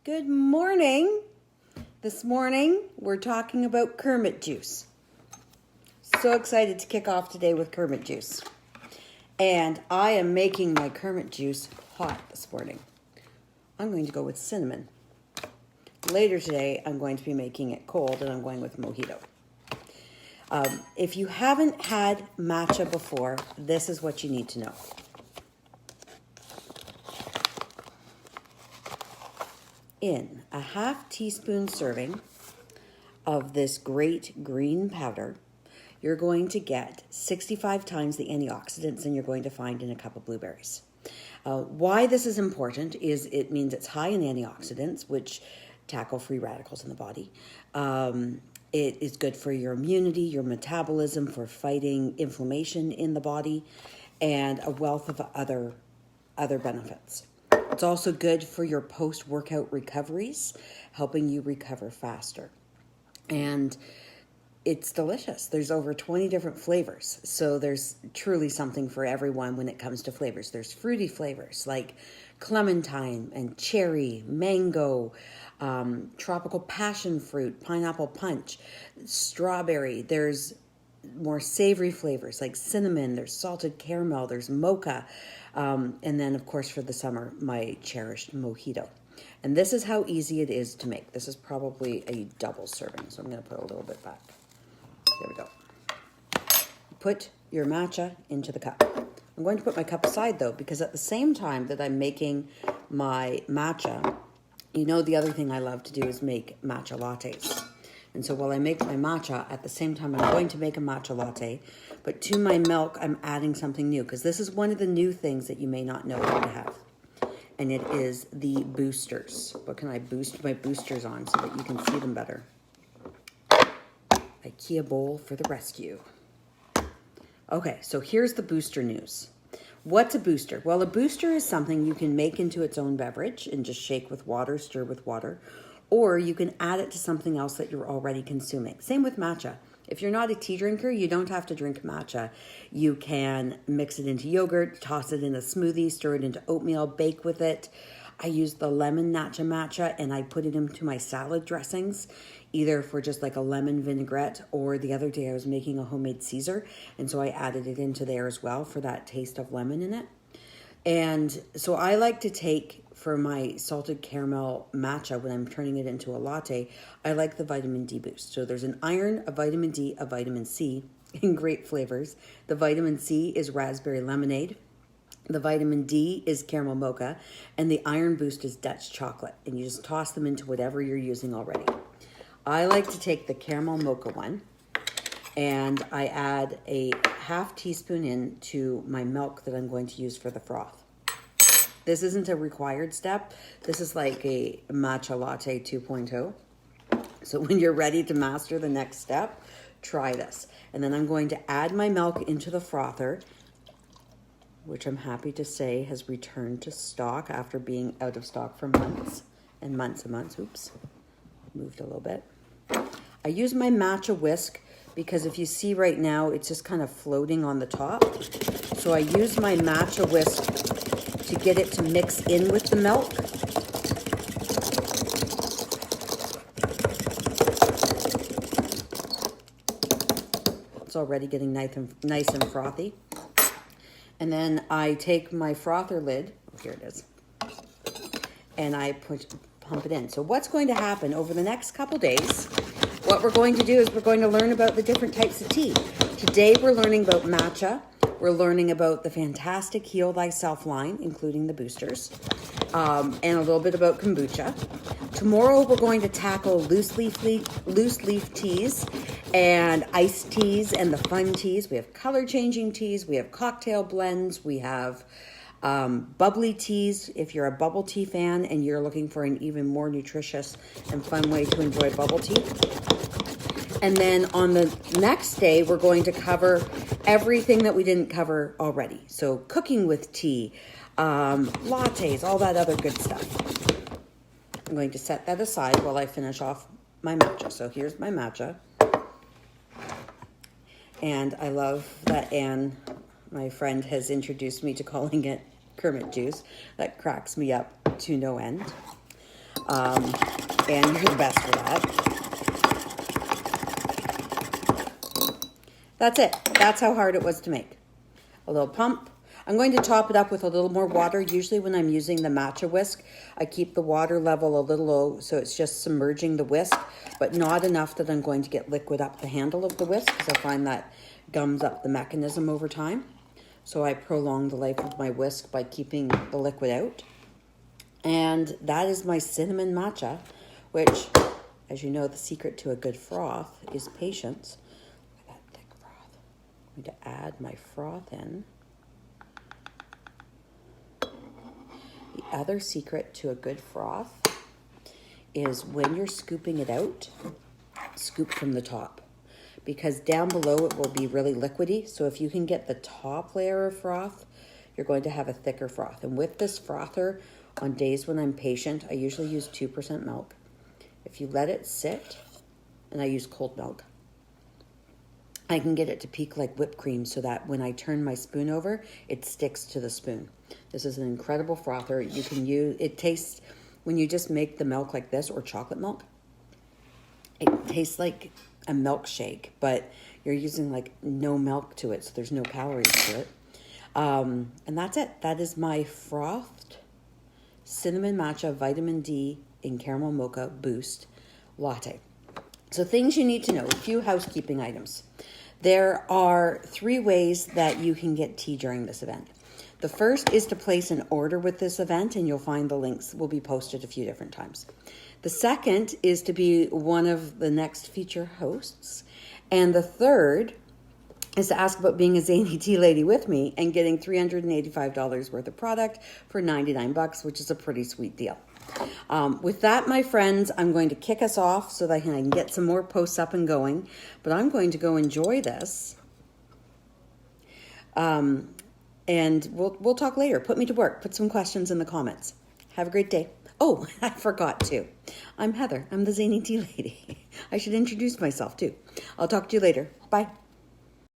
Good morning. This morning, we're talking about Kermit juice. So excited to kick off today with Kermit juice. And I am making my Kermit juice hot this morning. I'm going to go with cinnamon. Later today, I'm going to be making it cold, and I'm going with mojito. If you haven't had matcha before, this is what you need to know. In a half teaspoon serving of this great green powder, you're going to get 65 times the antioxidants than you're going to find in a cup of blueberries. Why this is important is it means it's high in antioxidants, which tackle free radicals in the body. It is good for your immunity, your metabolism, for fighting inflammation in the body, and a wealth of other benefits. It's also good for your post-workout recoveries, helping you recover faster. And it's delicious. There's over 20 different flavors. So there's truly something for everyone when it comes to flavors. There's fruity flavors like clementine and cherry, mango, tropical passion fruit, pineapple punch, strawberry. There's more savory flavors like cinnamon, there's salted caramel, there's mocha, and then of course for the summer, my cherished mojito. And this is how easy it is to make. This is probably a double serving, so I'm going to put a little bit back. There we go. Put your matcha into the cup. I'm going to put my cup aside though, because at the same time that I'm making my matcha, you know the other thing I love to do is make matcha lattes. And so while I make my matcha, at the same time I'm going to make a matcha latte, but to my milk I'm adding something new, because this is one of the new things that you may not know how to have. And it is the boosters. What can I boost my boosters on so that you can see them better? IKEA bowl for the rescue. Okay, so here's the booster news. What's a booster? Well, a booster is something you can make into its own beverage and just shake with water, stir with water, or you can add it to something else that you're already consuming. Same with matcha. If you're not a tea drinker, you don't have to drink matcha. You can mix it into yogurt, toss it in a smoothie, stir it into oatmeal, bake with it. I use the lemon matcha and I put it into my salad dressings, either for just like a lemon vinaigrette, or the other day I was making a homemade Caesar, and so I added it into there as well for that taste of lemon in it. And so I like to take, for my salted caramel matcha, when I'm turning it into a latte, I like the vitamin D boost. So there's an iron, a vitamin D, a vitamin C in great flavors. The vitamin C is raspberry lemonade. The vitamin D is caramel mocha. And the iron boost is Dutch chocolate. And you just toss them into whatever you're using already. I like to take the caramel mocha one, and I add a half teaspoon into my milk that I'm going to use for the froth. This isn't a required step. This is like a matcha latte 2.0. So when you're ready to master the next step, try this. And then I'm going to add my milk into the frother, which I'm happy to say has returned to stock after being out of stock for months and months and months. Oops, moved a little bit. I use my matcha whisk because if you see right now, it's just kind of floating on the top. So I use my matcha whisk to get it to mix in with the milk. It's already getting nice and frothy. And then I take my frother lid, here it is, and I pump it in. So what's going to happen over the next couple days, what we're going to do is we're going to learn about the different types of tea. Today we're learning about matcha. We're learning about the fantastic Heal Thyself line, including the boosters, and a little bit about kombucha. Tomorrow we're going to tackle loose leaf teas and iced teas and the fun teas. We have color changing teas. We have cocktail blends. We have bubbly teas. If you're a bubble tea fan and you're looking for an even more nutritious and fun way to enjoy bubble tea. And then on the next day, we're going to cover everything that we didn't cover already. So cooking with tea, lattes, all that other good stuff. I'm going to set that aside while I finish off my matcha. So here's my matcha. And I love that Anne, my friend, has introduced me to calling it Kermit juice. That cracks me up to no end. And you're the best for that. That's it. That's how hard it was to make. A little pump. I'm going to top it up with a little more water. Usually when I'm using the matcha whisk, I keep the water level a little low, so it's just submerging the whisk, but not enough that I'm going to get liquid up the handle of the whisk, because I find that gums up the mechanism over time. So I prolong the life of my whisk by keeping the liquid out. And that is my cinnamon matcha, which, as you know, the secret to a good froth is patience. Look at that thick froth. I'm going to add my froth in. The other secret to a good froth is when you're scooping it out, scoop from the top, because down below it will be really liquidy. So if you can get the top layer of froth, you're going to have a thicker froth. And with this frother, on days when I'm patient, I usually use 2% milk. If you let it sit, and I use cold milk, I can get it to peak like whipped cream so that when I turn my spoon over, it sticks to the spoon. This is an incredible frother. You can use, it tastes, when you just make the milk like this or chocolate milk, it tastes like a milkshake, but you're using like no milk to it, so there's no calories to it. And that's it. That is my frothed cinnamon matcha vitamin D in caramel mocha boost latte. So things you need to know, a few housekeeping items. There are 3 ways that you can get tea during this event. The first is to place an order with this event, and you'll find the links will be posted a few different times. The second is to be one of the next feature hosts. And the third is to ask about being a zany tea lady with me and getting $385 worth of product for $99, which is a pretty sweet deal. With that, my friends, I'm going to kick us off so that I can get some more posts up and going. But I'm going to go enjoy this. And we'll talk later. Put me to work. Put some questions in the comments. Have a great day. Oh, I forgot to. I'm Heather. I'm the zany tea lady. I should introduce myself too. I'll talk to you later. Bye.